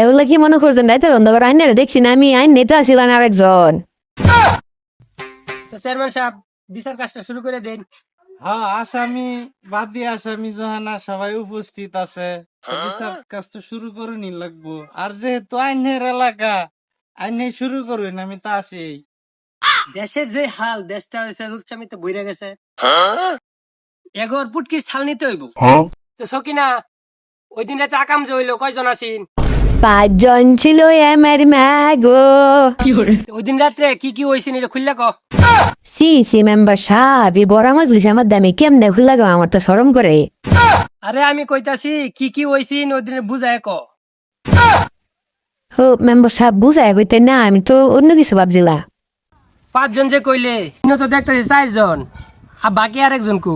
এগুলো কি মনে করছেন রাইতে অন্ধকার আইনের দেখছি না আমি আইন নেতা ছিলেন আরেকজন। তো চেয়ারম্যান সাহেব বিচার কাজটা শুরু করে দেন। হ্যাঁ, আসামি বাদ দিয়ে আসামি যখন সবাই উপস্থিত আছে, তো বিচার কাজ তো শুরু করুনই লাগবো। আর যেহেতু আইনের এলাকা, আইনে শুরু করুন, আমি তা আছি। দেশের যে হাল, দেশটা হয়েছে রূপচামিতে বইরে গেছে। এগোর পুটকির ছাল নিতে হইব। তো সকিনা, ওই দিন রাতে আকাম যে হইলো কয়জন আছেন? 5 জন ছিল আমার ম্যাগো। ওই দিন রাত্রে কি কি হয়েছে এটা খুললে ক। সি মেম্বার সাহেব এই বড় মজলিস আমার দামে কেমনে খুলে গো, আমার তো শরম করে। আরে আমি কইতাছি কি কি হয়েছে ওই দিনে বুঝায় ক। ও মেম্বার সাহেব বুঝায় কইতে না, আমি তো অন্য কিছু ভাবছিলাম। 5 জন যে কইলে তো দেখতেছি 4 জন, আর বাকি আরেকজন কু?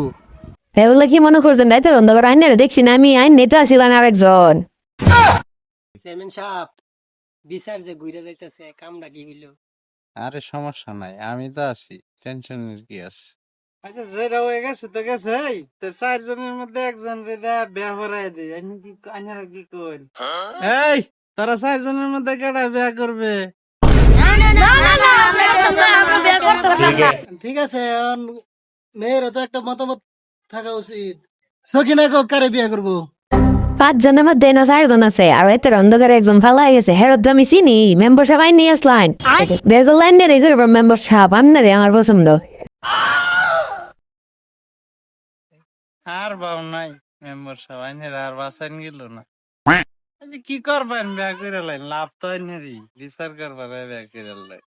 এগুলো কি মনে করছেন রাইতে অন্ধকার আইনের দেখছি না আমি আইন নেতা ছিলেন আরেকজন। চেয়ারম্যান সাহেব বিচার যে ঘুরে যাইতেছে, কামটা কি হইলো? আরে সমস্যা নাই, আমি তো আছি, টেনশনের কি আছে। আচ্ছা, যেটা হয়ে গেছে তো গেছে। এই তো 4 জনের মধ্যে একজন রে বিয়া ভরাই দেয়, আমি কি আইনারা কি কই? এই, তারা 4 জনের মধ্যে কেডা বিয়া করবে? ঠিক আছে, মেয়েরও তো একটা মতামত থাকা উচিত। সকিনা কারে বিয়ে করবো? 5 জনের মধ্যে না 4 জন আছে, আর এতে অন্ধকারে একজন ফালাই গেছে, হেরত আমি চিনি। মেম্বার সাহেব আইন নিয়ে আসলেন, বেগুল লাইন রে করবো মেম্বার সাহেব আপনারে আমার পছন্দ। আর বাউ নাই, মেম্বার সাহেব আইনের আর বাসাইন গেল না। আচ্ছা, কি করবেন বিয়া করে লাইন? লাভ তো আইনেরই, বিচার করবার বিয়া করে লাইন।